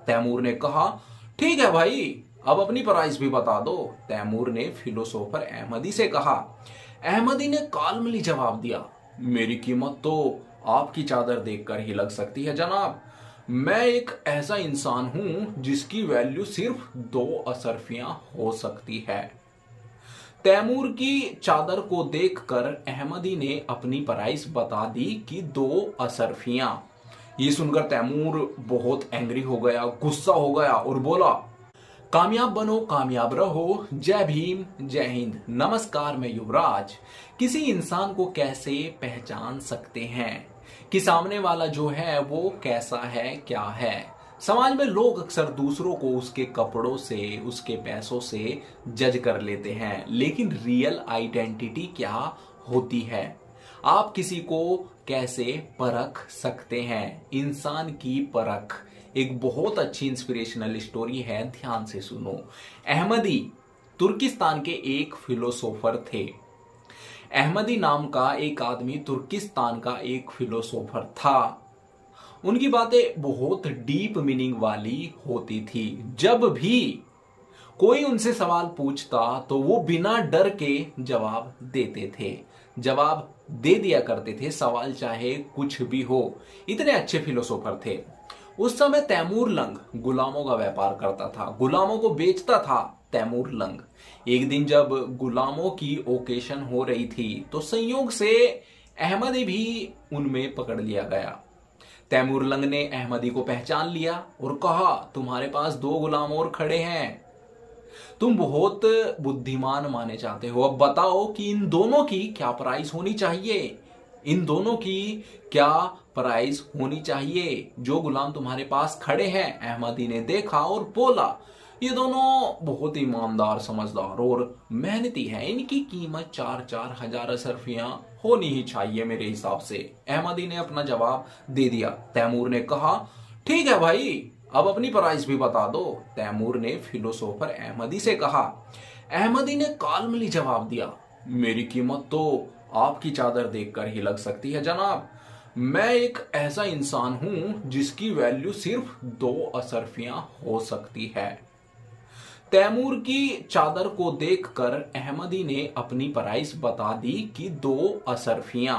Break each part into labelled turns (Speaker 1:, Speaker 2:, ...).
Speaker 1: तैमूर ने कहा, ठीक है भाई, अब अपनी प्राइस भी बता दो। तैमूर ने फिलोसोफर अहमदी से कहा। अहमदी ने काल्मली जवाब दिया, मेरी कीमत तो आपकी चादर देखकर ही लग सकती है जनाब। मैं एक ऐसा इंसान हूं जिसकी वैल्यू सिर्फ 2 अशरफियां हो सकती है। तैमूर की चादर को देखकर अहमदी ने अपनी प्राइस बता दी कि 2 अशरफियां। ये सुनकर तैमूर बहुत एंग्री हो गया, गुस्सा हो गया और बोला, कामयाब बनो, कामयाब रहो, जय भीम, जय हिंद, नमस्कार। मैं युवराज। किसी इंसान को कैसे पहचान सकते हैं कि सामने वाला जो है वो कैसा है, क्या है। समाज में लोग अक्सर दूसरों को उसके कपड़ों से, उसके पैसों से जज कर लेते हैं, लेकिन रियल आइडेंटिटी क्या होती है? आप किसी को कैसे परख सकते हैं? इंसान की परख एक बहुत अच्छी इंस्पिरेशनल स्टोरी है, ध्यान से सुनो। अहमदी तुर्किस्तान के एक फिलोसोफर थे। अहमदी नाम का एक आदमी तुर्किस्तान का एक फिलोसोफर था। उनकी बातें बहुत डीप मीनिंग वाली होती थी। जब भी कोई उनसे सवाल पूछता तो वो बिना डर के जवाब देते थे, जवाब दे दिया करते थे, सवाल चाहे कुछ भी हो। इतने अच्छे फिलोसोफर थे। उस समय तैमूर लंग गुलामों का व्यापार करता था, गुलामों को बेचता था तैमूर लंग। एक दिन जब गुलामों की ओकेशन हो रही थी तो संयोग से अहमदी भी उनमें पकड़ लिया गया। तैमूर लंग ने अहमदी को पहचान लिया और कहा, तुम्हारे पास 2 गुलाम और खड़े हैं, तुम बहुत बुद्धिमान माने जाते हो, अब बताओ कि इन दोनों की क्या प्राइस होनी चाहिए, इन दोनों की क्या प्राइस होनी चाहिए। जो गुलाम तुम्हारे पास खड़े हैं, अहमदी ने देखा और बोला, ये दोनों बहुत ईमानदार, समझदार और मेहनती हैं, इनकी कीमत 4-4 हजार अशरफियां होनी ही चाहिए मेरे हिसाब से। अहमदी ने अपना जवाब दे दिया। तैमूर ने कहा, ठीक है भाई, अब अपनी प्राइस भी बता दो। तैमूर ने फिलोसोफर अहमदी से कहा। अहमदी ने काल्मली जवाब दिया, मेरी कीमत तो आपकी चादर देखकर ही लग सकती है जनाब। मैं एक ऐसा इंसान हूं जिसकी वैल्यू सिर्फ 2 अशरफियां हो सकती है। तैमूर की चादर को देखकर अहमदी ने अपनी प्राइस बता दी कि 2 अशरफियां।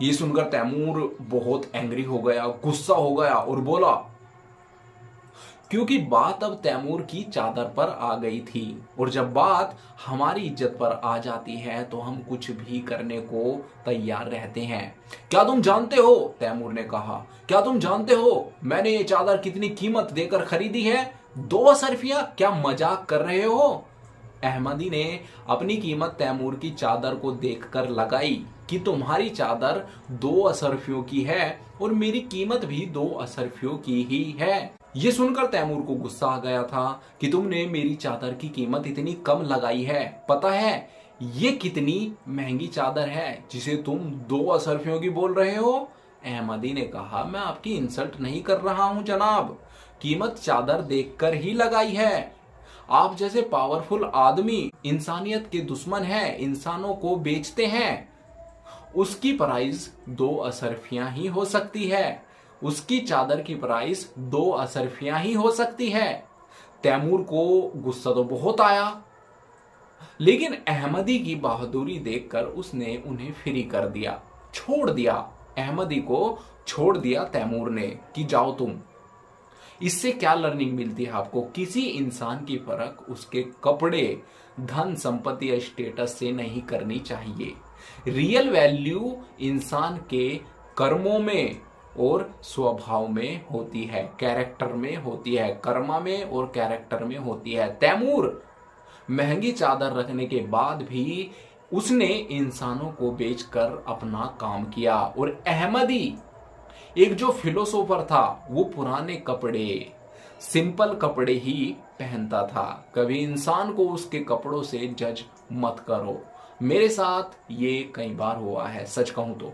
Speaker 1: ये सुनकर तैमूर बहुत एंग्री हो गया, गुस्सा हो गया और बोला, क्योंकि बात अब तैमूर की चादर पर आ गई थी और जब बात हमारी इज्जत पर आ जाती है तो हम कुछ भी करने को तैयार रहते हैं। क्या तुम जानते हो, तैमूर ने कहा, क्या तुम जानते हो मैंने ये चादर कितनी कीमत देकर खरीदी है? 2 अशरफियां? क्या मजाक कर रहे हो? अहमदी ने अपनी कीमत तैमूर की चादर को देखकर लगाई कि तुम्हारी चादर 2 अशरफियों की है और मेरी कीमत भी 2 अशरफियों की ही है। ये सुनकर तैमूर को गुस्सा आ गया था कि तुमने मेरी चादर की कीमत इतनी कम लगाई है। पता है ये कितनी महंगी चादर है जिसे तुम 2 अशरफियों की बोल रहे हो? अहमदी ने कहा, मैं आपकी इंसल्ट नहीं कर रहा हूं जनाब, कीमत चादर देखकर ही लगाई है। आप जैसे पावरफुल आदमी इंसानियत के दुश्मन हैं, इंसानों को बेचते हैं, उसकी प्राइस 2 अशरफियां ही हो सकती है, उसकी चादर की प्राइस 2 अशरफियां ही हो सकती है। तैमूर को गुस्सा तो बहुत आया, लेकिन अहमदी की बहादुरी देखकर उसने उन्हें फ्री कर दिया, छोड़ दिया। अहमदी को छोड़ दिया तैमूर ने कि जाओ तुम। इससे क्या लर्निंग मिलती है आपको? किसी इंसान की परख उसके कपड़े, धन संपत्ति या स्टेटस से नहीं करनी चाहिए। रियल वैल्यू इंसान के कर्मों में और स्वभाव में होती है, कैरेक्टर में होती है, कर्मा में और कैरेक्टर में होती है। तैमूर महंगी चादर रखने के बाद भी उसने इंसानों को बेचकर अपना काम किया और अहमदी एक जो फिलोसोफर था वो पुराने कपड़े, सिंपल कपड़े ही पहनता था। कभी इंसान को उसके कपड़ों से जज मत करो। मेरे साथ ये कई बार हुआ है, सच कहूं तो।